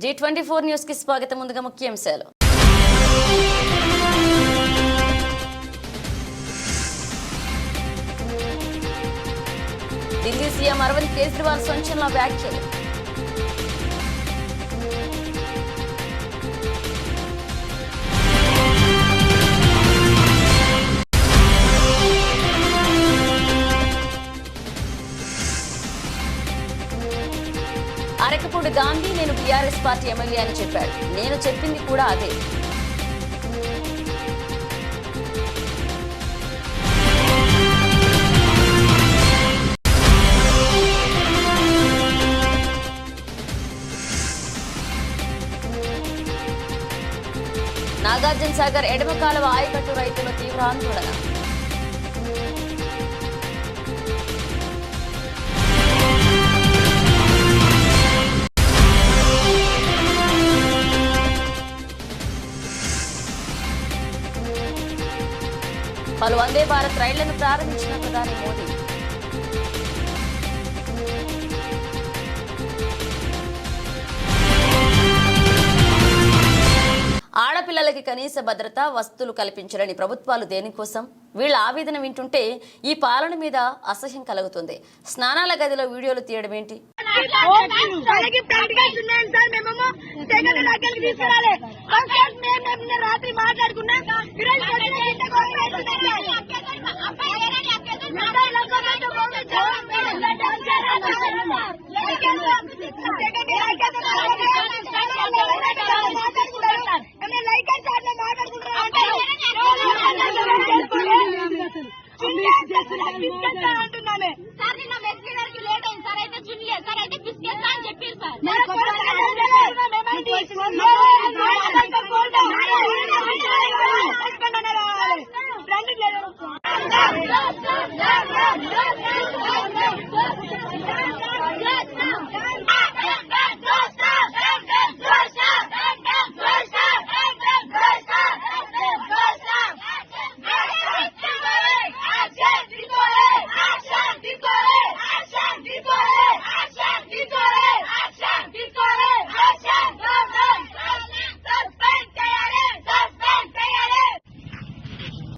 G24 news కి స్వాగతం. ముందుగా ముఖ్యాంశాలు. ఢిల్లీ సీఎం అరవింద్ కేజ్రీవాల్ సంచలన వ్యాఖ్యలు. అరకపూడి గాంధీ నేను టీఆర్ఎస్ పార్టీ ఎమ్మెల్యే అని చెప్పాడు. నేను చెప్పింది కూడా అదే. నాగార్జున సాగర్ ఎడమ కాలువ ఆయకట్టు రైతుల తీవ్ర ఆందోళన. పలు వందే భారత్ రైళ్లను ప్రారంభించిన ప్రధాని మోదీ. ఆడపిల్లలకి కనీస భద్రత వస్తువులు కల్పించాలని ప్రభుత్వాలు దేనికోసం? వీళ్ళ ఆవేదన వింటుంటే ఈ పాలన మీద అసహ్యం కలుగుతుంది. స్నానాల గదిలో వీడియోలు తీయడం ఏంటి? రాత్రి మాట్లాడుకున్నా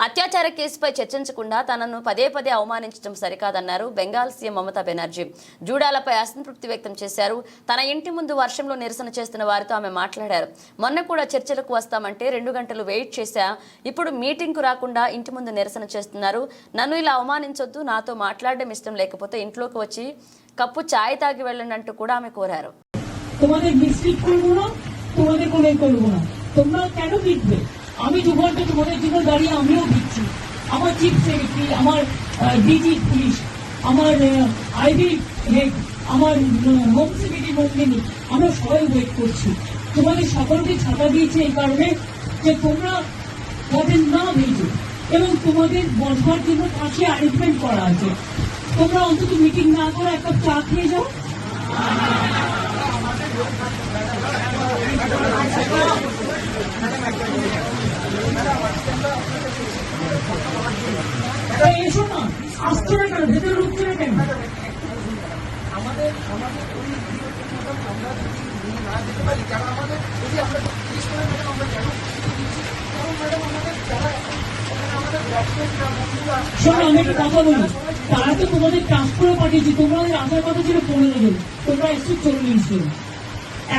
అత్యాచార కేసుపై చర్చించకుండా తనను పదే పదే అవమానించడం సరికాదన్నారు బెంగాల్ సీఎం మమతా బెనర్జీ. జూడాలపై అసంతృప్తి వ్యక్తం చేశారు. తన ఇంటి ముందు వర్షంలో నిరసన చేస్తున్న వారితో ఆమె మాట్లాడారు. మొన్న కూడా చర్చలకు వస్తామంటే 2 గంటలు వెయిట్ చేశా. ఇప్పుడు మీటింగ్కు రాకుండా ఇంటి ముందు నిరసన చేస్తున్నారు. నన్ను ఇలా అవమానించొద్దు. నాతో మాట్లాడడం ఇష్టం లేకపోతే ఇంట్లోకి వచ్చి కప్పు చాయ్ తాగి వెళ్ళండి అంటూ కూడా ఆమె కోరారు. আমি 2 ঘন্টা তোমাদের জন্য দাঁড়িয়ে আমিও দিচ্ছি। আমার চিফ সেক্রেটারি, আমার ডিজি পুলিশ, আমার আইবি হেড, আমার হোম সেক্রেটারি মন্ত্রী, আমরা সবাই ওয়েট করছি। তোমাদের সকলকে ছাতা দিয়েছে এই কারণে যে তোমরা তাদের না ভেজো এবং তোমাদের বসবার জন্য পাশে অ্যারেঞ্জমেন্ট করা আছে। তোমরা অন্তত মিটিং না করে একটা চা খেয়ে যাও। এসো না, আসছে না কেন? ভেতরে ঢুকছে না কেন? শোনো, আমি একটা কথা বলি। তারা তো তোমাদের ট্রান্সফারও পাঠিয়েছে। তোমাদের আসার কথা ছিল 15 জন, তোমরা এসছো 40 জন।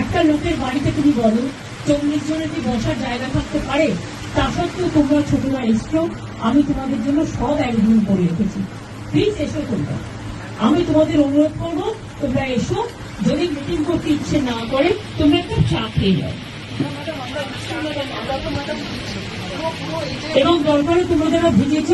একটা লোকের বাড়িতে তুমি বলো 40 জনের কি বসার জায়গা থাকতে পারে? তা সত্ত্বেও তোমরা ছোটরা এসছো। আমি তোমাদের জন্য সব অ্যারেঞ্জমেন্ট করে রেখেছি। প্লিজ এসো তোমরা। আমি তোমাদের অনুরোধ করবো তোমরা এসো। যদি মিটিং করতে ইচ্ছে না করে তোমরা একটা চা খেয়ে যাও এবং দরকারে তোমরা যারা ভিজেছ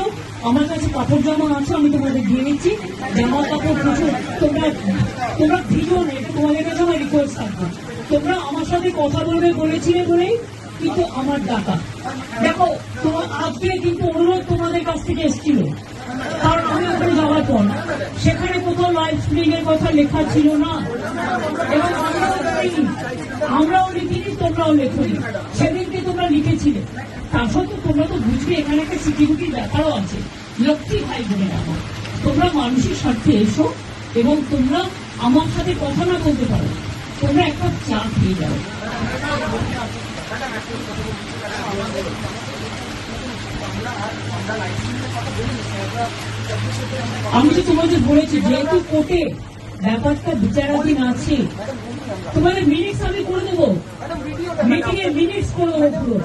আমার কাছে কাপড় জামা আছে, আমি তোমাদের দিয়ে দিচ্ছি। জামা কাপড় প্রচুর, তোমরা ভিজো না, এটা তোমাদের কাছে আমার রিকোয়েস্ট থাকবে। তোমরা আমার সাথে কথা বলবে বলেছিলে বলেই কিন্তু আমার ডাকা। দেখো, তোমার আজকে কিন্তু অনুরোধ তোমাদের কাছ থেকে এসেছিল, কারণ আমি ওখানে যাওয়ার পর সেখানে কোথাও লাইভ স্ট্রিমিং এর কথা লেখা ছিল না এবং আমরাও লিখিনি, তোমরাও লেখনি। সেদিনকে তোমরা লিখেছিলে। তা সত্ত্বেও তোমরা তো বুঝবে এখানে একটা সিকিউরিটির ব্যাপারও আছে। লক্ষ্মী ভাই বোনেরা, তোমরা মানুষের স্বার্থে এসো এবং তোমরা আমার সাথে কথা না বলতে পারো, তোমরা এক কাপ চা খেয়ে যাও। আমি তো তোমাকে বলেছি যেহেতু কোর্টে ব্যাপারটা বিচারাধীন আছে, তোমাদের মিনিটস আমি করে দেবো, মিটিং এর మినిట్స్ করে দেবো পুরো।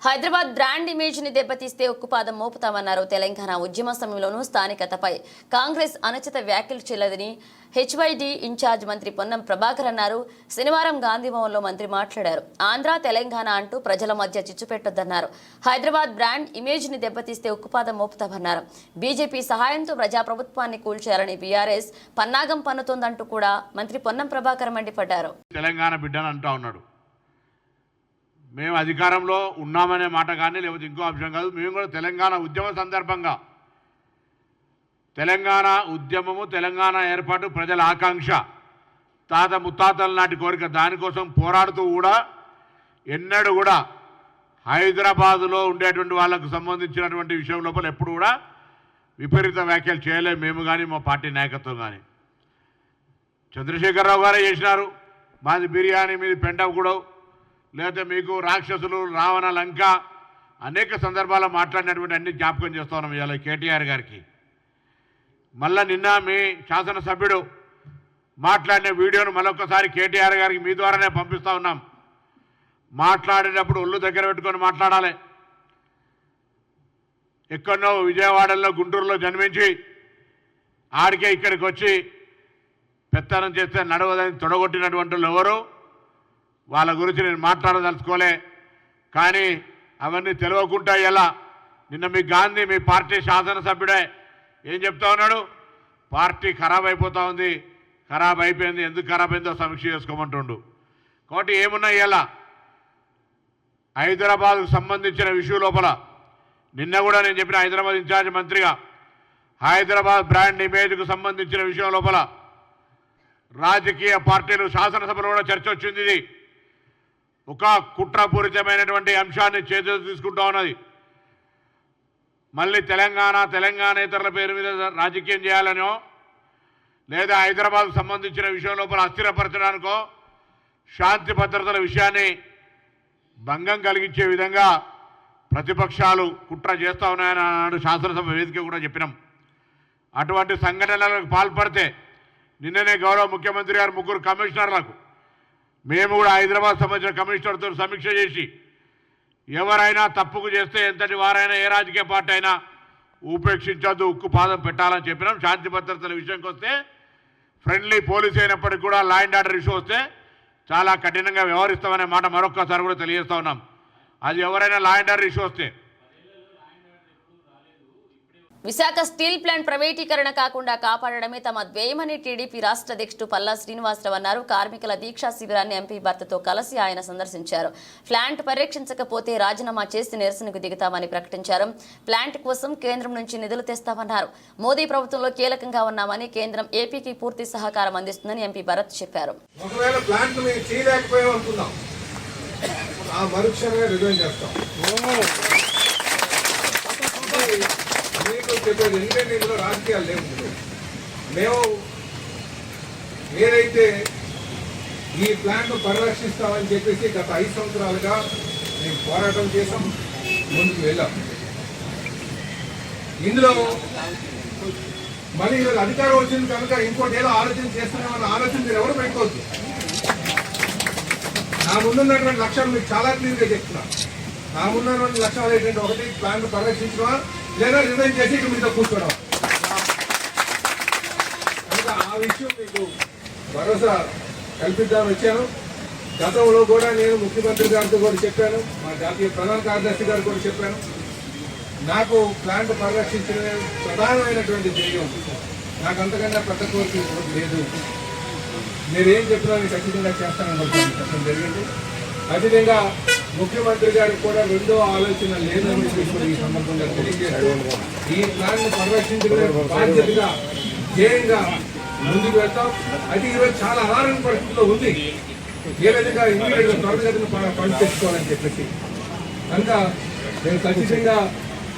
హైదరాబాద్ బ్రాండ్ ఇమేజ్ ని దెబ్బతీస్తే ఉక్కుపాదం మోపుతామన్నారు. తెలంగాణ ఉద్యమ సమయంలోనూ స్థానికతపై కాంగ్రెస్ అనుచిత వ్యాఖ్యలు చేయలేదని హెచ్వైడి ఇన్ఛార్జ్ మంత్రి పొన్నం ప్రభాకర్ అన్నారు. శనివారం గాంధీ భవన్లో మంత్రి మాట్లాడారు. ఆంధ్ర తెలంగాణ అంటూ ప్రజల మధ్య చిచ్చు పెట్టొద్దన్నారు. హైదరాబాద్ బ్రాండ్ ఇమేజ్ ని దెబ్బతీస్తే ఉక్కుపాదం మోపుతామన్నారు. బీజేపీ సహాయంతో ప్రజాప్రభుత్వాన్ని కూల్చేయాలని బీఆర్ఎస్ పన్నాగం పన్నుతోందంటూ కూడా మంత్రి పొన్నం ప్రభాకర్ మండిపడ్డారు. తెలంగాణ బిడ్డను అంటా ఉన్నాడు. మేము అధికారంలో ఉన్నామనే మాట కానీ లేకపోతే ఇంకో అంశం కాదు. మేము కూడా తెలంగాణ ఉద్యమం సందర్భంగా తెలంగాణ ఉద్యమము, తెలంగాణ ఏర్పాటు ప్రజల ఆకాంక్ష, తాత ముత్తాతల నాటి కోరిక, దానికోసం పోరాడుతూ కూడా ఎన్నడూ కూడా హైదరాబాదులో ఉండేటువంటి వాళ్ళకు సంబంధించినటువంటి విషయం లోపల ఎప్పుడు కూడా విపరీత వ్యాఖ్యలు చేయలేము మేము కానీ మా పార్టీ నాయకత్వం కానీ. చంద్రశేఖరరావు గారే చేసినారు. మాది బిర్యానీ, మీది పెండగూడెం, లేకపోతే మీకు రాక్షసులు, రావణ, లంక అనేక సందర్భాల్లో మాట్లాడినటువంటి అన్ని జ్ఞాపకం చేస్తూ ఉన్నాం ఇవాళ కేటీఆర్ గారికి. మళ్ళీ నిన్న మీ శాసనసభ్యుడు మాట్లాడిన వీడియోను మరొకసారి కేటీఆర్ గారికి మీ ద్వారానే పంపిస్తూ ఉన్నాం. మాట్లాడేటప్పుడు ఒళ్ళు దగ్గర పెట్టుకొని మాట్లాడాలి. ఎక్కడో విజయవాడలో, గుంటూరులో జన్మించి ఆడికే ఇక్కడికి వచ్చి పెత్తనం చేస్తే నడవదని తొడగొట్టినటువంటి వాళ్ళు ఎవరు, వాళ్ళ గురించి నేను మాట్లాడదలుచుకోలే. కానీ అవన్నీ తెలియకుండా ఎలా నిన్న మీ గాంధీ, మీ పార్టీ శాసనసభ్యుడే ఏం చెప్తా ఉన్నాడు, పార్టీ ఖరాబ్ అయిపోతూ ఉంది, ఖరాబ్ అయిపోయింది, ఎందుకు ఖరాబ్ అయిందో సమీక్ష చేసుకోమంటుండు. కాబట్టి ఏమున్నా ఇలా హైదరాబాద్కు సంబంధించిన విషయం లోపల నిన్న కూడా నేను చెప్పిన హైదరాబాద్ ఇన్ఛార్జ్ మంత్రిగా హైదరాబాద్ బ్రాండ్ ఇమేజ్కు సంబంధించిన విషయం లోపల రాజకీయ పార్టీలు శాసనసభలో కూడా చర్చ వచ్చింది. ఇది ఒక కుట్రపూరితమైనటువంటి అంశాన్ని చేతులు తీసుకుంటా ఉన్నది. మళ్ళీ తెలంగాణేతరుల పేరు మీద రాజకీయం చేయాలనో లేదా హైదరాబాద్కు సంబంధించిన విషయం లోపల అస్థిరపరచడానికో శాంతి భద్రతల విషయాన్ని భంగం కలిగించే విధంగా ప్రతిపక్షాలు కుట్ర చేస్తూ ఉన్నాయని అన్నాడు. శాసనసభ వేదిక కూడా చెప్పినాం. అటువంటి సంఘటనలకు పాల్పడితే నిన్ననే గౌరవ ముఖ్యమంత్రి గారు 3 కమిషనర్లకు, మేము కూడా హైదరాబాద్ సంబంధించిన కమిషనర్తో సమీక్ష చేసి ఎవరైనా తప్పుకు చేస్తే ఎంతటి వారైనా ఏ రాజకీయ పార్టీ అయినా ఉపేక్షించొద్దు, ఉక్కు పాదం పెట్టాలని చెప్పినాం. శాంతి భద్రతల విషయంకి వస్తే ఫ్రెండ్లీ పోలీస్ అయినప్పటికీ కూడా లా అండ్ ఆర్డర్ ఇష్యూ వస్తే చాలా కఠినంగా వ్యవహరిస్తామనే మాట మరొక్కసారి కూడా తెలియజేస్తూ ఉన్నాం. అది ఎవరైనా లా అండ్ ఆర్డర్ ఇష్యూ వస్తే. విశాఖ స్టీల్ ప్లాంట్ ప్రైవేటీకరణ కాకుండా కాపాడడమే తమ ధ్యేయమని టీడీపీ రాష్ట్ర అధ్యక్షుడు పల్లా శ్రీనివాసరావు అన్నారు. కార్మికుల దీక్షా శిబిరాన్ని ఎంపీ భర్తతో కలిసి ఆయన సందర్శించారు. ప్లాంట్ పరిరక్షించకపోతే రాజీనామా చేసి నిరసనకు దిగుతామని ప్రకటించారు. ప్లాంట్ కోసం కేంద్రం నుంచి నిధులు తెస్తామన్నారు. మోదీ ప్రభుత్వంలో కీలకంగా ఉన్నామని, కేంద్రం ఏపీకి పూర్తి సహకారం అందిస్తుందని ఎంపీ భరత్ చెప్పారు. చెప్పేది ఎందుకంటే ఇందులో రాజకీయాలు లేవు. మేము ఏదైతే ఈ ప్లాంట్ పరిరక్షిస్తామని చెప్పేసి గత 5 సంవత్సరాలుగా మేము పోరాటం చేసాం, ముందుకు వెళ్ళాం. ఇందులో మళ్ళీ ఈరోజు అధికారం వచ్చింది కనుక ఇంకోటి ఏదో ఆలోచన చేస్తున్నామన్న ఆలోచన మీరు ఎవరు పెట్టుకోవద్దు. నా ముందున్నటువంటి లక్ష్యాలు మీకు చాలా క్లియర్గా చెప్తున్నాను. నా ముందున్నటువంటి లక్ష్యాలు ఏంటంటే, ఒకటి ప్లాంట్ పరిరక్షించడం లేదా రిజైన్ చేసి ఇక మీతో కూర్చోవడం. కనుక ఆ విషయం మీకు భరోసా కల్పిద్దామని వచ్చాను. గతంలో కూడా నేను ముఖ్యమంత్రి గారితో కూడా చెప్పాను, మా జాతీయ ప్రధాన కార్యదర్శి గారు కూడా చెప్పాను. నాకు ప్లాంట్ పరిరక్షించిన ప్రధానమైనటువంటి ధ్యేయం, నాకు అంతకన్నా పెద్ద కోరిక లేదు. నేనేం చెప్పినా ఖచ్చితంగా చేస్తానని చెప్పడం జరిగింది. ఖచ్చితంగా ముఖ్యమంత్రి గారికి కూడా రెండో ఆలోచన లేదని ఈ సందర్భంగా తెలియజేస్తూ ఈ ప్లాన్ పరిరక్షించడం బాధ్యతగా ధ్యేయంగా ముందుకు వెళ్తాం. అయితే ఈరోజు చాలా అనారోగ్య పరిస్థితుల్లో ఉంది. ఏ విధంగా ఇమీడియట్గా త్వరగతిని పని తెచ్చుకోవాలని చెప్పేసి కనుక నేను ఖచ్చితంగా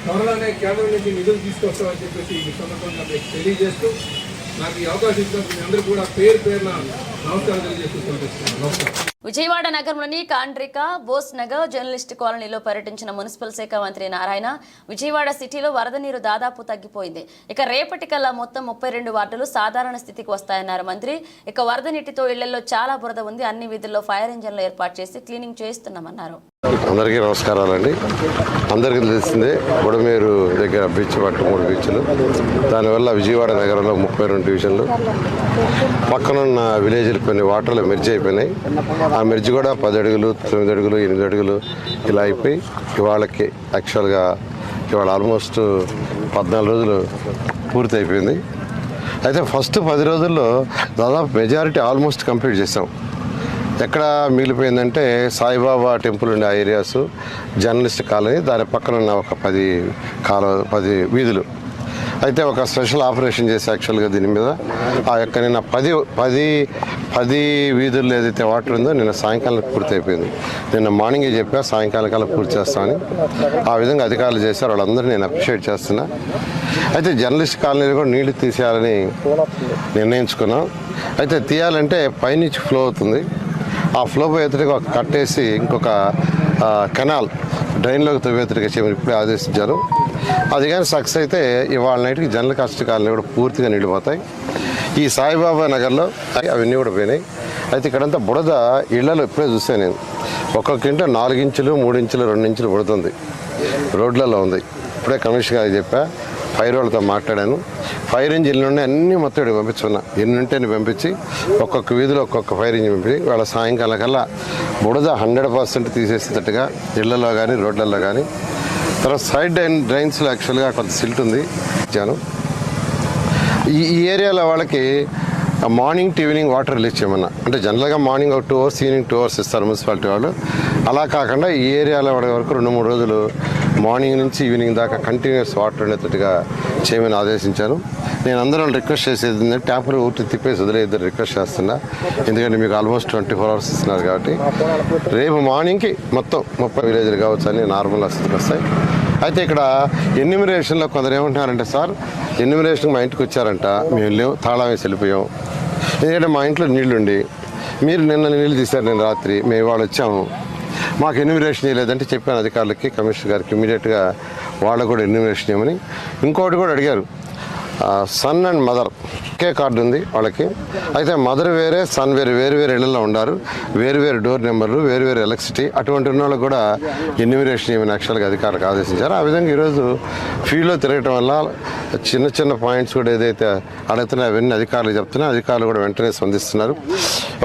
త్వరలోనే కేంద్రం నుంచి నిధులు తీసుకొస్తామని చెప్పేసి ఈ సందర్భంగా తెలియజేస్తూ నాకు ఈ అవకాశం ఇచ్చినందుకు మీ అందరూ కూడా పేరున నమస్కారం తెలియజేస్తున్నాను. నమస్కారం. విజయవాడ నగరంలోని కాండ్రిక బోస్ నగర్ జర్నలిస్ట్ కాలనీలో పర్యటించిన మున్సిపల్ శాఖ మంత్రి నారాయణ విజయవాడ సిటీలో వరద నీరు దాదాపు తగ్గిపోయింది. ఇక రేపటి కల్లా మొత్తం 32 వార్డులు సాధారణ స్థితికి వస్తాయన్నారు మంత్రి. ఇక వరద నీటితో ఇళ్లలో చాలా బురద ఉంది. అన్ని వీధుల్లో ఫైర్ ఇంజన్లు ఏర్పాటు చేసి క్లీనింగ్ చేయిస్తున్నామన్నారు. అందరికీ నమస్కారాలండి. అందరికీ తెలిసిందే బుడమేరు దగ్గర బీచ్ పట్టు 3 బీచ్లు, దానివల్ల విజయవాడ నగరంలో 32 డివిజన్లు, పక్కనున్న విలేజ్లు కొన్ని వాటర్లు మెర్జ్ అయిపోయినాయి. ఆ మెర్జ్ కూడా 10 అడుగులు 9 అడుగులు 8 అడుగులు ఇలా అయిపోయి ఇవాళకి యాక్చువల్గా ఇవాళ ఆల్మోస్ట్ 14 రోజులు పూర్తి అయిపోయింది. అయితే ఫస్ట్ 10 రోజుల్లో దాదాపు మెజారిటీ ఆల్మోస్ట్ కంప్లీట్ చేసాం. ఎక్కడ మిగిలిపోయిందంటే సాయిబాబా టెంపుల్ ఉండే ఆ ఏరియాస్, జర్నలిస్ట్ కాలనీ, దాని పక్కన ఉన్న ఒక 10 వీధులు. అయితే ఒక స్పెషల్ ఆపరేషన్ చేసి యాక్చువల్గా దీని మీద ఆ యొక్క నిన్న 10 వీధుల్లో ఏదైతే వాటర్ ఉందో నిన్న సాయంకాలం పూర్తి అయిపోయింది. నిన్న మార్నింగే చెప్పా సాయంకాలం కల్లా పూర్తి చేస్తామని. ఆ విధంగా అధికారులు చేశారు. వాళ్ళందరూ నేను అప్రిషియేట్ చేస్తున్నా. అయితే జర్నలిస్ట్ కాలనీలో కూడా నీళ్లు తీసేయాలని నిర్ణయించుకున్నాం. అయితే తీయాలంటే పైనుంచి ఫ్లో అవుతుంది. ఆ ఫ్లో పోయేతడికి ఒక కట్టేసి ఇంకొక కెనాల్ డ్రైన్లోకి తవ్వేతడికి చేయమని ఇప్పుడే ఆదేశించారు. అది కానీ సక్సెస్ అయితే ఇవాళ నైట్కి జనరల్ కాస్ట్ కాలనీ కూడా పూర్తిగా నిండిపోతాయి. ఈ సాయిబాబా నగర్లో అవన్నీ కూడా పోయినాయి. అయితే ఇక్కడంతా బుడద ఇళ్లలో ఇప్పుడే చూస్తే నేను ఒక్కొక్క ఇంట 4 ఇంచులు 3 ఇంచులు 2 ఇంచులు బుడుతుంది, రోడ్లలో ఉంది. ఇప్పుడే కమిషనర్ గారికి చెప్పా, ఫైర్ వాళ్ళతో మాట్లాడాను. ఫైర్ ఇంజిన్లు ఉండే అన్నీ మొత్తం ఇక్కడ పంపించుకున్నా. ఎన్ని ఉంటే పంపించి ఒక్కొక్క వీధిలో ఒక్కొక్క ఫైర్ ఇంజిన్ పంపించి వాళ్ళ సాయంకాలం కల్లా బుడద 100% తీసేసేటట్టుగా ఇళ్లలో కానీ రోడ్లలో కానీ. తర్వాత సైడ్ డ్రైన్స్లో యాక్చువల్గా కొంత సిల్ట్ ఉంది ఇచ్చాను. ఈ ఏరియాలో వాళ్ళకి morning to evening water release చేయమన్నా. అంటే జనరల్గా మార్నింగ్ ఒక 2 hours, ఈవినింగ్ 2 hours ఇస్తారు మున్సిపాలిటీ వాళ్ళు. అలా కాకుండా ఈ ఏరియాలో వరకు 2-3 రోజులు మార్నింగ్ నుంచి ఈవినింగ్ దాకా కంటిన్యూస్ వాటర్ ఉండేటట్టుగా చేయమని ఆదేశించాను. నేను అందరూ రిక్వెస్ట్ చేసేది ఏంటంటే ట్యాప్లు ఊటి తిప్పేసి వదిలేద్దరు రిక్వెస్ట్ చేస్తున్నా. ఎందుకంటే మీకు ఆల్మోస్ట్ 24 hours ఇస్తున్నారు కాబట్టి రేపు మార్నింగ్కి మొత్తం 30 విలేజ్లు కావచ్చు అని నార్మల్ స్థితికి వస్తాయి. అయితే ఇక్కడ ఎన్యూమరేషన్లో కొందరు ఏమంటున్నారంటే, సార్ ఎన్యూమరేషన్కి మా ఇంటికి వచ్చారంట, మేము వెళ్ళాం తాళం వేసి వెళ్ళిపోయాం. ఎందుకంటే మా ఇంట్లో నీళ్లుండి మీరు నిన్న నీళ్ళు తీశారు, నేను రాత్రి మేము ఇవాళ వచ్చాము, మాకు ఎన్యూమరేషన్ చేయలేదంటే చెప్పాను అధికారులకి, కమిషనర్ గారికి ఇమీడియట్గా వాళ్ళకు కూడా ఎన్యూమరేషన్ చేయమని. ఇంకోటి కూడా అడిగారు, సన్ అండ్ మదర్ ఒకే కార్డు ఉంది వాళ్ళకి. అయితే మదర్ వేరే సన్ వేరే, వేరు ఇళ్లలో ఉన్నారు, వేరు డోర్ నెంబర్లు, వేరు ఎలక్ట్రిసిటీ. అటువంటి ఉన్న వాళ్ళకి కూడా ఎన్యూమరేషన్ ఏమైనా యాక్చువల్గా అధికారులకు ఆదేశించారు. ఆ విధంగా ఈరోజు ఫీల్డ్లో తిరగటం వల్ల చిన్న పాయింట్స్ కూడా ఏదైతే అడుగుతున్నాయో అవన్నీ అధికారులు చెప్తున్నా, అధికారులు కూడా వెంటనే స్పందిస్తున్నారు.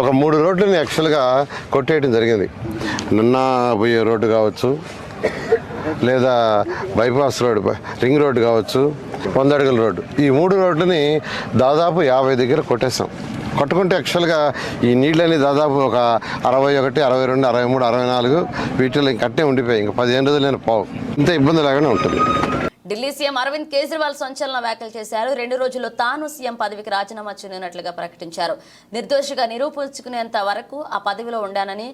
ఒక 3 రోడ్లని యాక్చువల్గా కొట్టేయడం జరిగింది. నిన్న పోయే రోడ్డు కావచ్చు, లేదా బైపాస్ రోడ్, రింగ్ రోడ్డు కావచ్చు, 100 అడుగుల రోడ్డు, ఈ 3 రోడ్లని దాదాపు 50 దగ్గర కొట్టేసాం. కొట్టుకుంటే యాక్చువల్గా ఈ నీళ్ళని దాదాపు ఒక 61, 62, 63, 64 వీటిలో ఇంకట్టే ఉండిపోయి ఇంకా 15 రోజులు నేను పోవు. ఇంత ఇబ్బంది లాగానే ఉంటుంది. ఢిల్లీ సీఎం అరవింద్ కేజ్రీవాల్ సంచలన వ్యాఖ్యలు చేశారు. 2 రోజుల్లో తాను సీఎం పదవికి రాజీనామా చేయనున్నట్లుగా ప్రకటించారు. నిర్దోషిగా నిరూపించుకునేంత వరకు ఆ పదవిలో ఉండానని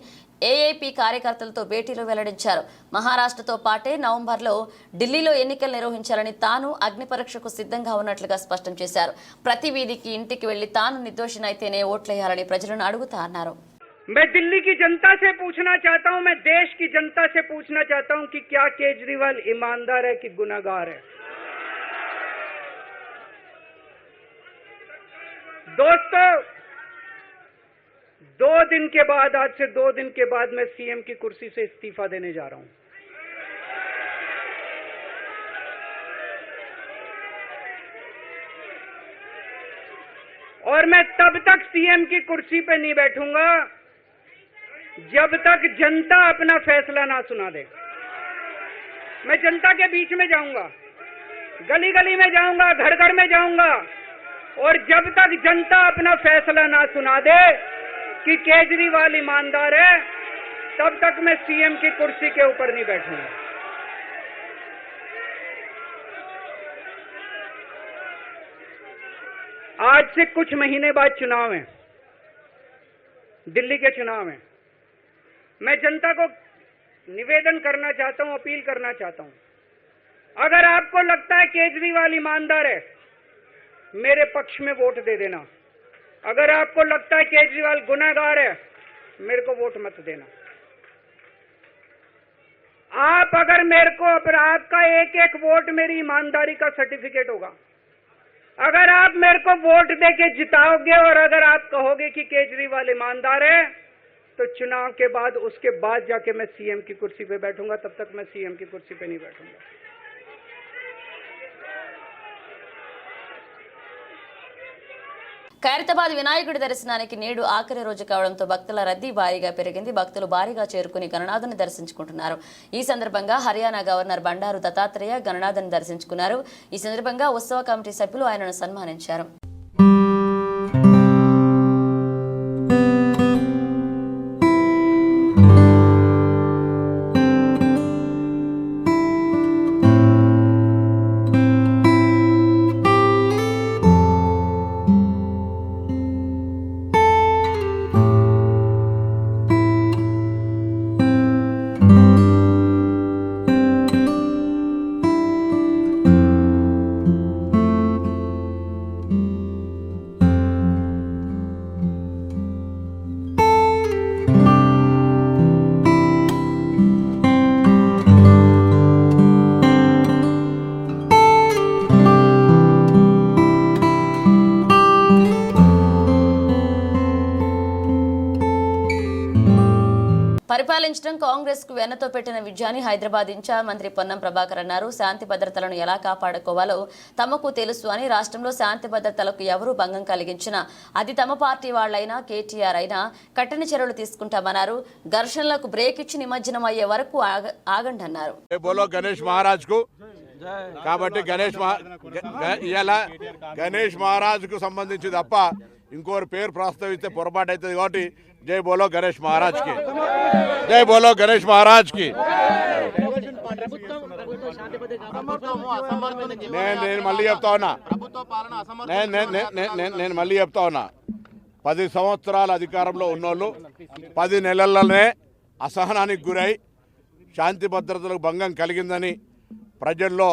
ఏఏపీ కార్యకర్తలతో భేటీలో వెల్లడించారు. మహారాష్ట్రతో పాటే నవంబర్లో ఢిల్లీలో ఎన్నికలు నిర్వహించాలని తాను అగ్ని పరీక్షకు సిద్ధంగా ఉన్నట్లుగా స్పష్టం చేశారు. ప్రతి వీధికి ఇంటికి వెళ్లి తాను నిర్దోషినైతేనే ఓట్లేయాలని ప్రజలను అడుగుతా అన్నారు. मैं दिल्ली की जनता से पूछना चाहता हूं, मैं देश की जनता से पूछना चाहता हूं कि क्या केजरीवाल ईमानदार है कि गुनहगार है। दोस्तों, 2 दिन के बाद, आज से 2 दिन के बाद मैं सीएम की कुर्सी से इस्तीफा देने जा रहा हूं। और मैं तब तक सीएम की कुर्सी पे नहीं बैठूंगा जब तक जनता अपना फैसला ना सुना दे। मैं जनता के बीच में जाऊंगा, गली गली में जाऊंगा, घर घर में जाऊंगा, और जब तक जनता अपना फैसला ना सुना दे कि केजरीवाल ईमानदार है, तब तक मैं सीएम की कुर्सी के ऊपर नहीं बैठूंगा। आज से कुछ महीने बाद चुनाव है, दिल्ली के चुनाव है। मैं जनता को निवेदन करना चाहता हूं, अपील करना चाहता हूं, अगर आपको लगता है केजरीवाल ईमानदार है, मेरे पक्ष में वोट दे देना। अगर आपको लगता है केजरीवाल गुनहगार है, मेरे को वोट मत देना। आप अगर मेरे को अपराध का एक एक वोट मेरी ईमानदारी का सर्टिफिकेट होगा। अगर आप मेरे को वोट देके जिताओगे और अगर आप कहोगे कि केजरीवाल ईमानदार है, तो चुनाव के बाद उसके बाद जाके मैं सीएम की कुर्सी पे बैठूंगा, तब तक मैं सीएम की कुर्सी पे नहीं बैठूंगा। ఖైరతాబాద్ వినాయకుడి దర్శనానికి నేడు ఆఖరి రోజు కావడంతో భక్తుల రద్దీ భారీగా పెరిగింది. భక్తులు భారీగా చేరుకుని గణనాథుని దర్శించుకుంటున్నారు. ఈ సందర్భంగా హర్యానా గవర్నర్ బండారు దత్తాత్రేయ గణనాథుని దర్శించుకున్నారు. ఈ సందర్భంగా ఉత్సవ కమిటీ సభ్యులు ఆయనను సన్మానించారు. పరిపాలించడం కాంగ్రెస్ కు వెన్నతో పెట్టిన విజయాన్ని హైదరాబాద్ ఇన్ఛార్జ్ మంత్రి పొన్నం ప్రభాకర్ అన్నారు. శాంతి భద్రతలను ఎలా కాపాడుకోవాలో తమకు తెలుసు అని, రాష్ట్రంలో శాంతి భద్రతలకు ఎవరు భంగం కలిగించినా అది తమ పార్టీ వాళ్లైనా కేటీఆర్ అయినా కఠిన చర్యలు తీసుకుంటామన్నారు. ఘర్షణలకు బ్రేక్ ఇచ్చి నిమజ్జనం అయ్యే వరకు ఆగండి అన్నారు. గణేష్ మహారాజ్ కు కాబట్టి గణేష్ మహారాజ్ కు సంబంధించి తప్ప ఇంకోరు పేరు ప్రస్తావిస్తే పొరపాటు అవుతుంది. కాబట్టి జై బోలో గణేష్ మహారాజ్ కి, జై బోలో గణేష్ మహారాజ్ కి. నేను మళ్ళీ చెప్తా ఉన్నా 10 సంవత్సరాల అధికారంలో ఉన్నోళ్ళు 10 నెలల్లోనే అసహనానికి గురై శాంతి భద్రతలకు భంగం కలిగిందని ప్రజల్లో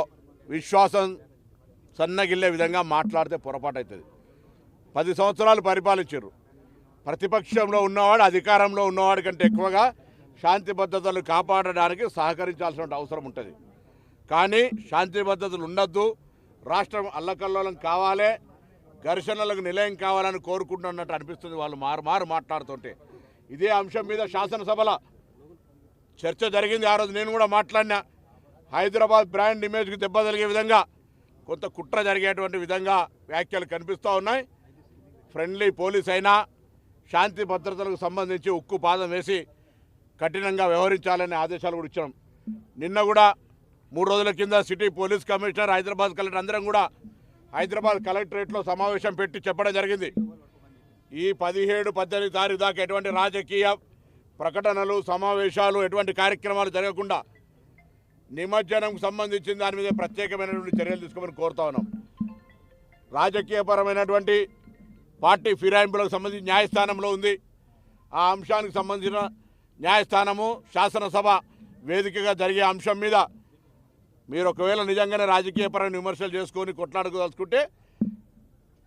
విశ్వాసం సన్నగిల్లే విధంగా మాట్లాడితే పొరపాటు అవుతుంది. 10 సంవత్సరాలు పరిపాలించారు. ప్రతిపక్షంలో ఉన్నవాడు అధికారంలో ఉన్నవాడి కంటే ఎక్కువగా శాంతి భద్రతలు కాపాడడానికి సహకరించాల్సిన అవసరం ఉంటుంది. కానీ శాంతి భద్రతలు ఉండొద్దు, రాష్ట్రం అల్లకల్లోలం కావాలి, ఘర్షణలకు నిలయం కావాలని కోరుకుంటున్నట్టు అనిపిస్తుంది వాళ్ళు మారు మాట్లాడుతుంటే. ఇదే అంశం మీద శాసనసభలో చర్చ జరిగింది. ఆ రోజు నేను కూడా మాట్లాడినా. హైదరాబాద్ బ్రాండ్ ఇమేజ్కి దెబ్బ తగిలే విధంగా కొంత కుట్ర జరిగేటువంటి విధంగా వ్యాఖ్యలు కనిపిస్తూ ఉన్నాయి. ఫ్రెండ్లీ పోలీస్ అయినా శాంతి భద్రతలకు సంబంధించి ఉక్కు పాదం వేసి కఠినంగా వ్యవహరించాలనే ఆదేశాలు కూడా ఇచ్చాం. నిన్న కూడా 3 రోజుల కింద city police commissioner, Hyderabad collector అందరం కూడా హైదరాబాద్ కలెక్టరేట్లో సమావేశం పెట్టి చెప్పడం జరిగింది. ఈ 17-18 తారీఖు దాకా ఎటువంటి రాజకీయ ప్రకటనలు, సమావేశాలు, ఎటువంటి కార్యక్రమాలు జరగకుండా నిమజ్జనంకు సంబంధించిన దాని మీద ప్రత్యేకమైనటువంటి చర్యలు తీసుకోమని కోరుతా ఉన్నాం. రాజకీయపరమైనటువంటి పార్టీ ఫిరాయింపులకు సంబంధించి న్యాయస్థానంలో ఉంది. ఆ అంశానికి సంబంధించిన న్యాయస్థానము శాసనసభ వేదికగా జరిగే అంశం మీద మీరు ఒకవేళ నిజంగానే రాజకీయపరమైన విమర్శలు చేసుకొని కొట్లాడుకోదలుచుకుంటే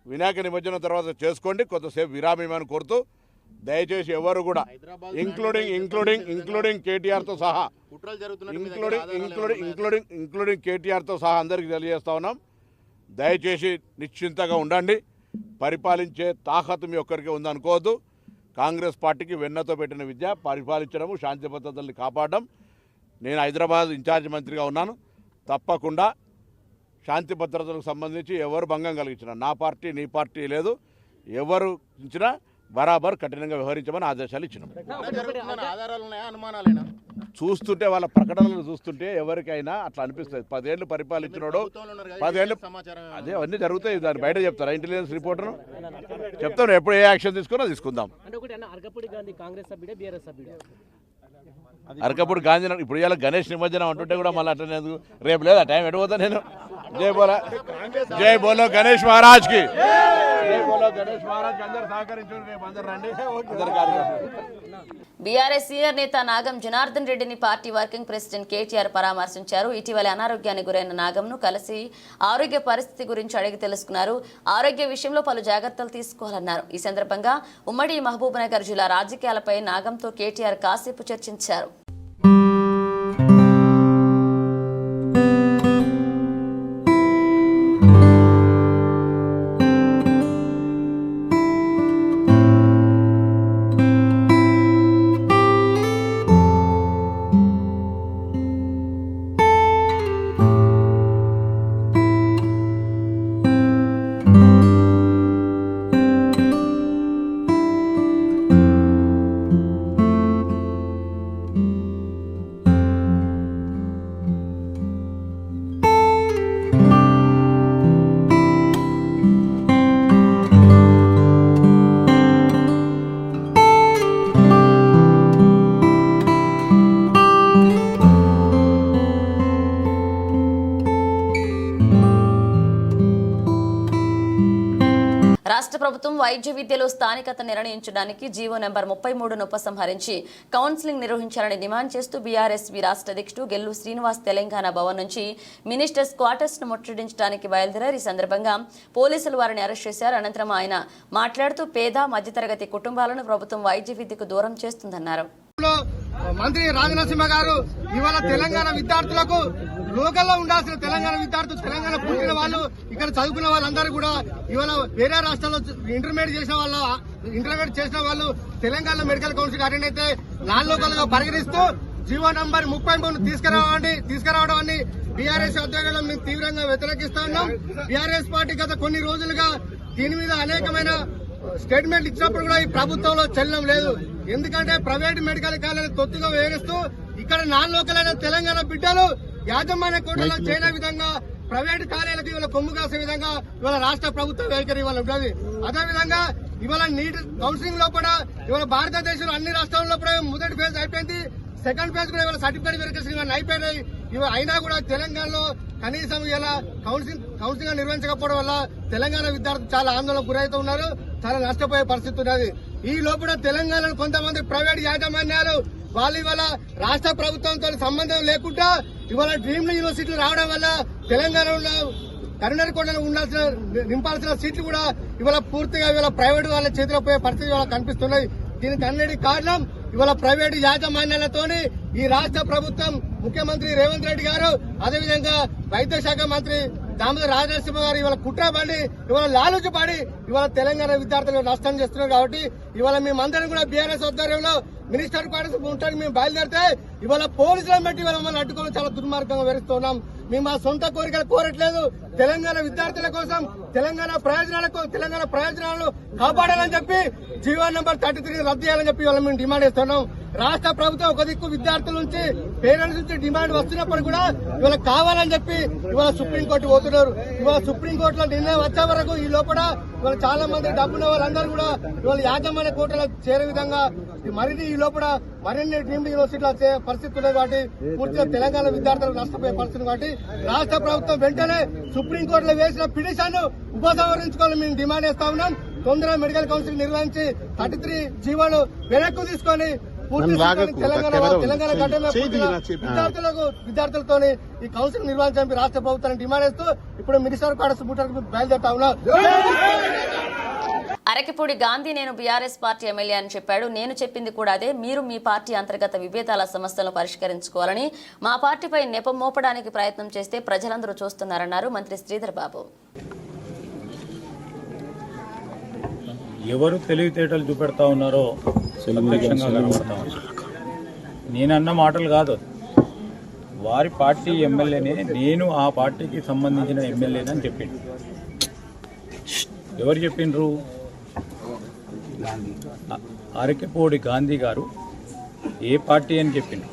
వినాయక నిమజ్జనం తర్వాత చేసుకోండి, కొంతసేపు విరామమని కోరుతూ దయచేసి ఎవరు కూడా ఇంక్లూడింగ్ కేటీఆర్తో సహా ఇంక్లూడింగ్ కేటీఆర్తో సహా అందరికీ తెలియజేస్తా ఉన్నాం. దయచేసి నిశ్చింతగా ఉండండి. పరిపాలించే తాకత్ మీ ఒక్కరికి ఉందనుకోవద్దు. కాంగ్రెస్ పార్టీకి వెన్నతో పెట్టిన విద్య పరిపాలించడము, శాంతి భద్రతల్ని కాపాడడం. నేను హైదరాబాద్ ఇన్ఛార్జ్ మంత్రిగా ఉన్నాను. తప్పకుండా శాంతి భద్రతలకు సంబంధించి ఎవరు భంగం కలిగించినా, నా పార్టీ నీ పార్టీ లేదు, ఎవరు ఇచ్చినా బరాబర్ కఠినంగా వ్యవహరించమని ఆదేశాలు ఇచ్చినాం. చూస్తుంటే వాళ్ళ ప్రకటనలు చూస్తుంటే ఎవరికైనా అట్లా అనిపిస్తుంది. 10 ఏళ్ళు పరిపాలించినోడు 10 ఏళ్ళు అదే అవన్నీ జరుగుతాయి. దాన్ని బయట చెప్తారా ఇంటెలిజెన్స్ రిపోర్టర్ను? చెప్తాను. ఎప్పుడు ఏ యాక్షన్ తీసుకున్నా తీసుకుందాం. అరకపూడి గాంధీ ఇప్పుడు ఇలా గణేష్ నిమజ్జనం అంటుంటే కూడా మళ్ళీ అట్లనే రేపు లేదా టైం ఎడిపోతా నేను జై బోలో గణేష్ మహారాజ్ కి జై బోలో గణేష్ మహారాజ్ కి అందరూ సహకరించండి. రేపు అందరూ రండి. అందరు కార్యకర్తలు. బీఆర్ఎస్ సీనియర్ నేత నాగం జనార్దన్ రెడ్డిని పార్టీ వర్కింగ్ ప్రెసిడెంట్ కేటీఆర్ పరామర్శించారు. ఇటీవల అనారోగ్యానికి గురైన నాగంను కలిసి ఆరోగ్య పరిస్థితి గురించి అడిగి తెలుసుకున్నారు. ఆరోగ్య విషయంలో పలు జాగ్రత్తలు తీసుకోవాలన్నారు. ఈ సందర్భంగా ఉమ్మడి మహబూబ్నగర్ జిల్లా రాజకీయాలపై నాగంతో కేటీఆర్ కాసేపు చర్చించారు. రాష్ట్ర ప్రభుత్వం వైద్య విద్యలో స్థానికత నిర్ణయించడానికి జీవో నెంబర్ 33ను ఉపసంహరించి కౌన్సిలింగ్ నిర్వహించాలని డిమాండ్ చేస్తూ బీఆర్ఎస్వి రాష్ట్ర అధ్యక్షుడు గెల్లు శ్రీనివాస్ తెలంగాణ భవన్ నుంచి మినిస్టర్స్ క్వార్టర్స్ ను ముట్టడించడానికి బయలుదేరారు. ఈ సందర్భంగా పోలీసులు వారిని అరెస్ట్ చేశారు. అనంతరం ఆయన మాట్లాడుతూ పేద మధ్యతరగతి కుటుంబాలను ప్రభుత్వం వైద్య విద్యకు దూరం చేస్తుందన్నారు. మంత్రి రాజనరసింహ గారు ఇవాళ తెలంగాణ విద్యార్థులకు లోకల్లో ఉండాల్సిన తెలంగాణ విద్యార్థులు, తెలంగాణ పుట్టిన వాళ్ళు, ఇక్కడ చదువుకున్న వాళ్ళందరూ కూడా ఇవాళ వేరే రాష్ట్రాల్లో ఇంటర్మీడియట్ చేసిన వాళ్ళు తెలంగాణ మెడికల్ కౌన్సిల్ అటెండ్ అయితే నాన్ లోకల్ గా పరిగణిస్తూ జీవో నంబర్ 33 తీసుకురావడాన్ని బీఆర్ఎస్ ఆధ్వర్యంలో మేము తీవ్రంగా వ్యతిరేకిస్తా ఉన్నాం. బీఆర్ఎస్ పార్టీ గత కొన్ని రోజులుగా దీని మీద అనేకమైన స్టేట్మెంట్ ఇచ్చినప్పుడు కూడా ఈ ప్రభుత్వంలో చలనం లేదు. ఎందుకంటే ప్రైవేట్ మెడికల్ కాలేజీలు తొత్తుగా వేగిస్తూ ఇక్కడ నాన్ లోకల్ అయిన తెలంగాణ బిడ్డలు యాజమాన్య కోటలో చేయని విధంగా ప్రైవేట్ కాలేజీలకు ఇవాళ కొమ్ము కాసే విధంగా ఇవాళ రాష్ట్ర ప్రభుత్వ వైఖరి ఇవాళ ఉంటుంది. అదేవిధంగా ఇవాళ నీట్ కౌన్సిలింగ్ లో కూడా ఇవాళ భారతదేశంలో అన్ని రాష్ట్రాల్లో కూడా మొదటి ఫేజ్ అయిపోయింది. సెకండ్ ఫేజ్ కూడా ఇవాళ సర్టిఫికేట్ వెరిఫికేషన్ అయిపోయినాయి. ఇవి అయినా కూడా తెలంగాణలో కనీసం ఇలా కౌన్సిలింగ్ నిర్వహించకపోవడం వల్ల తెలంగాణ విద్యార్థులు చాలా ఆందోళనకు గురవుతూ ఉన్నారు, చాలా నష్టపోయే పరిస్థితి ఉన్నది. ఈ లోపల తెలంగాణలో కొంతమంది ప్రైవేట్ యాజమాన్యాలు వాళ్ళు ఇవాళ రాష్ట్ర ప్రభుత్వంతో సంబంధం లేకుండా ఇవాళ డ్రీమ్ యూనివర్సిటీలు రావడం వల్ల తెలంగాణలో కరీంనగర్ నింపాల్సిన సీట్లు కూడా ఇవాళ పూర్తిగా ఇవాళ ప్రైవేట్ వాళ్ళ చేతిలో పోయే పరిస్థితి ఇవాళ కనిపిస్తున్నాయి. దీనికి అన్నిటి కారణం ఇవాళ ప్రైవేటు యాజమాన్యాలతోని ఈ రాష్ట్ర ప్రభుత్వం, ముఖ్యమంత్రి రేవంత్ రెడ్డి గారు, అదేవిధంగా వైద్య శాఖ మంత్రి దామోదర్ రాజనరసింహ గారు ఇవాళ కుట్రపడి ఇవాళ లాలూచి పడి ఇవాళ తెలంగాణ విద్యార్థులు నష్టం చేస్తున్నారు. కాబట్టి ఇవాళ మేమందరం కూడా బీఆర్ఎస్ ఆధ్వర్యంలో మినిస్టర్ క్వార్టర్స్ ఉంటానికి మేము బయలుదేరితే ఇవాళ పోలీసులను బట్టి ఇవాళ మమ్మల్ని అడ్డుకోవడం చాలా దుర్మార్గంగా వివరిస్తున్నాం. మేము మా సొంత కోరికలు కోరట్లేదు. తెలంగాణ విద్యార్థుల కోసం, తెలంగాణ ప్రయోజనాలను కాపాడాలని చెప్పి జీవో నంబర్ 33 రద్దు చేయాలని చెప్పి ఇవాళ మేము డిమాండ్ చేస్తున్నాం. రాష్ట్ర ప్రభుత్వం ఒక దిక్కు విద్యార్థుల నుంచి, పేరెంట్స్ నుంచి డిమాండ్ వస్తున్నప్పుడు కూడా ఇవాళ కావాలని చెప్పి ఇవాళ సుప్రీంకోర్టు పోతున్నారు. ఇవాళ సుప్రీంకోర్టులో నిర్ణయం వచ్చే వరకు ఈ లోపల ఇవాళ చాలా మంది డబ్బున్న వాళ్ళందరూ కూడా ఇవాళ యాజమాన్య కోర్టులో చేరే విధంగా మరిన్ని ఈ లోపల మరిన్ని డ్రీమ్డ్ యూనివర్సిటీలో వచ్చే పరిస్థితి ఉన్నది. కాబట్టి పూర్తిగా తెలంగాణ విద్యార్థులకు నష్టపోయే పరిస్థితి. కాబట్టి రాష్ట్ర ప్రభుత్వం వెంటనే సుప్రీంకోర్టులో వేసిన పిటిషన్ ఉపసంహరించుకోవాలని మేము డిమాండ్ చేస్తా ఉన్నాం. తొందరగా మెడికల్ కౌన్సిల్ నిర్వహించి 33 జీవోలు వెనక్కు తీసుకొని తెలంగాణ గడ్డ విద్యార్థులతో ఈ కౌన్సిల్ నిర్వహించడానికి రాష్ట్ర ప్రభుత్వాన్ని డిమాండ్ చేస్తూ ఇప్పుడు మినిస్టర్ క్వార్టర్స్ ముట్టడికి బయలుదేరుతా ఉన్నాం. అరకిపూడి గాంధీ నేను బీఆర్ఎస్ పార్టీ ఎమ్మెల్యే అని చెప్పాడు. నేను చెప్పింది కూడా అదే. మీరు మీ పార్టీ అంతర్గత విభేదాల సమస్యలను పరిష్కరించుకోవాలని, మా పార్టీపై నెపం మోపడానికి ప్రయత్నం చేస్తే ప్రజలందరూ చూస్తున్నారన్నారు మంత్రి శ్రీధర్ బాబు. ఎవరు తెలివితేటలు చూపెడతా ఉన్నారో ప్రత్యక్షంగా కనబడతా ఉన్నారు. నేనన్న మాటలు కాదు, వారి పార్టీ ఎమ్మెల్యేనే, నేను ఆ పార్టీకి సంబంధించిన ఎమ్మెల్యేనని చెప్పిండు. ఎవరు చెప్పిండ్రు? అరకిపూడి గాంధీ గారు ఏ పార్టీ అని చెప్పిండ్రు.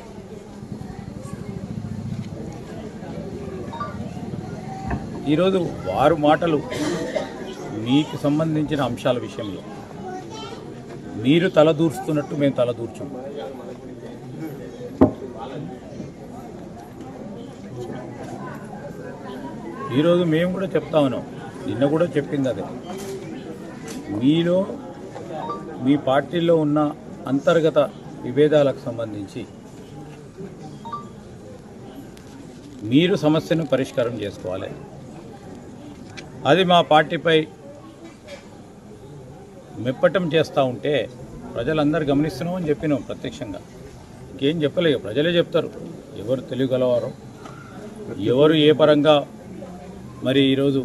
ఈరోజు వారు మాటలు మీకు సంబంధించిన అంశాల విషయంలో మీరు తలదూర్చుతున్నట్టు మేము తలదూర్చు. ఈరోజు మేము కూడా చెప్తా ఉన్నాం, నిన్న కూడా చెప్పింది అదే. మీలో మీ పార్టీలో ఉన్న అంతర్గత విభేదాలకు సంబంధించి మీరు సమస్యను పరిష్కారం చేసుకోవాలి. అది మా పార్టీపై మెప్పటం చేస్తూ ఉంటే ప్రజలందరూ గమనిస్తున్నామని చెప్పినాం ప్రత్యక్షంగా. ఇంకేం చెప్పలేదు, ప్రజలే చెప్తారు ఎవరు తెలియగలవారో, ఎవరు ఏ పరంగా మరి ఈరోజు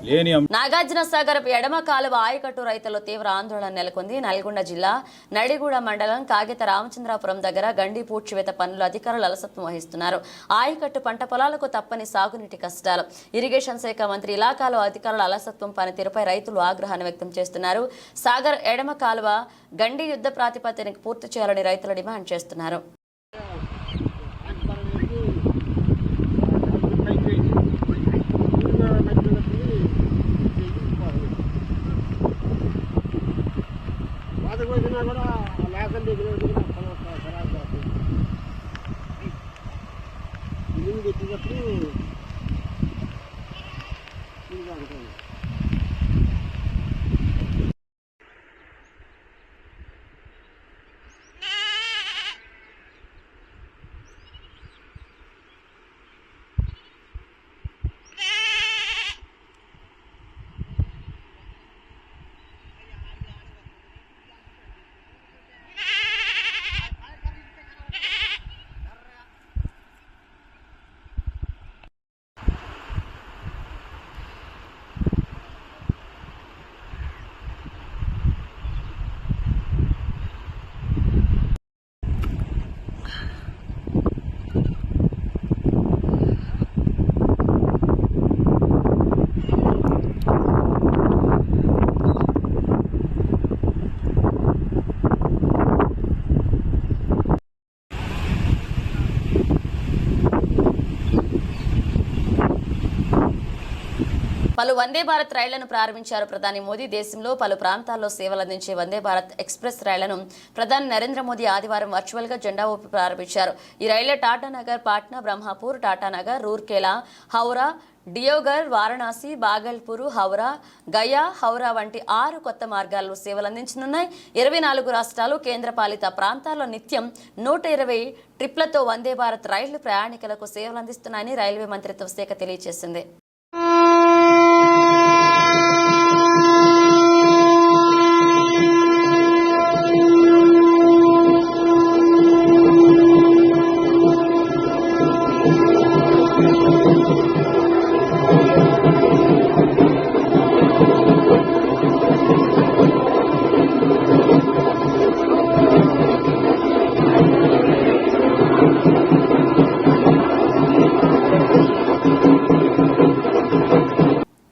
లేని. నాగార్జున సాగర్ ఎడమ కాలువ ఆయకట్టు రైతుల్లో తీవ్ర ఆందోళన నెలకొంది. నల్గొండ జిల్లా నడిగూడ మండలం కాగిత రామచంద్రాపురం దగ్గర గండి పూడ్చివేత పనులు అధికారులు అలసత్వం వహిస్తున్నారు. ఆయకట్టు పంట పొలాలకు తప్పని సాగునీటి కష్టాలు. ఇరిగేషన్ శాఖ మంత్రి ఇలాకాలో అధికారుల అలసత్వం పనితీరుపై రైతులు ఆగ్రహాన్ని వ్యక్తం చేస్తున్నారు. సాగర్ ఎడమ కాలువ గండి యుద్ధ ప్రాతిపదికన పూర్తి చేయాలని రైతులు డిమాండ్ చేస్తున్నారు. పలు వందే భారత్ రైళ్లను ప్రారంభించారు ప్రధాని మోదీ. దేశంలో పలు ప్రాంతాల్లో సేవలందించే వందే భారత్ ఎక్స్ప్రెస్ రైళ్లను ప్రధాని నరేంద్ర మోదీ ఆదివారం వర్చువల్ గా జెండా ఊపి ప్రారంభించారు. ఈ రైళ్ల టాటానగర్, పాట్నా, బ్రహ్మపూర్, టాటానగర్, రూర్కేలా, హౌరా, డియోగర్, వారణాసి, బాగల్పూర్, హౌరా, గయా, హౌరా వంటి 6 కొత్త మార్గాల్లో సేవలందించనున్నాయి. 24 రాష్ట్రాలు, కేంద్రపాలిత ప్రాంతాల్లో నిత్యం 120 ట్రిప్లతో వందే భారత్ రైళ్లు ప్రయాణికులకు సేవలందిస్తున్నాయని రైల్వే మంత్రిత్వ శాఖ తెలియజేసింది.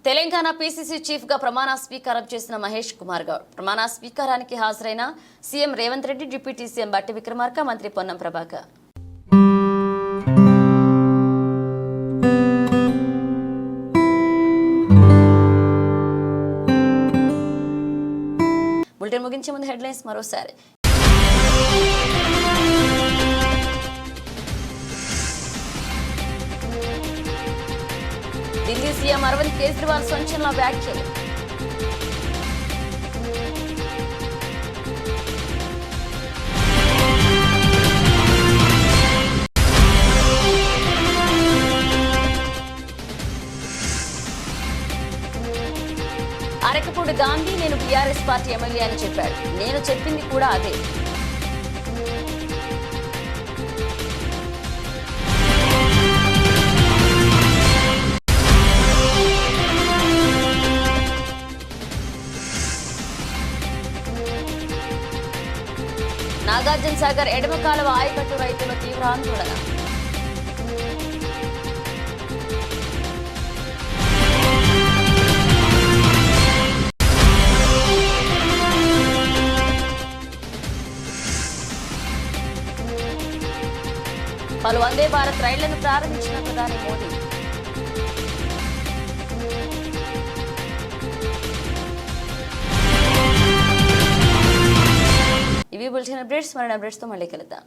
తెలంగాణ పీసీసీ చీఫ్ గా ప్రమాణ స్వీకారం చేసిన మహేష్ కుమార్ గౌడ్ ప్రమాణ స్వీకారానికి హాజరైన CM Revanth Reddy, deputy CM బట్టి విక్రమార్క, మంత్రి పొన్నం ప్రభాకర్. బులెటిన్ ముగించే ముందు హెడ్లైన్స్ మరోసారి. ఢిల్లీ సీఎం అరవింద్ కేజ్రీవాల్ సంచలన వ్యాఖ్యలు. అరకపూడి గాంధీ నేను బీఆర్ఎస్ పార్టీ ఎమ్మెల్యే అని చెప్పాడు. నేను చెప్పింది కూడా అదే. నాగార్జున సాగర్ ఎడమ కాలువ ఆయకట్టు రైతుల తీవ్ర ఆందోళన. పలు వందే భారత్ రైళ్లను ప్రారంభించిన ప్రధాని మోదీ. ఇవి బులెటిన్ అప్డేట్స్. మరిన్ని అప్డేట్స్తో మళ్ళీ కలుద్దాం.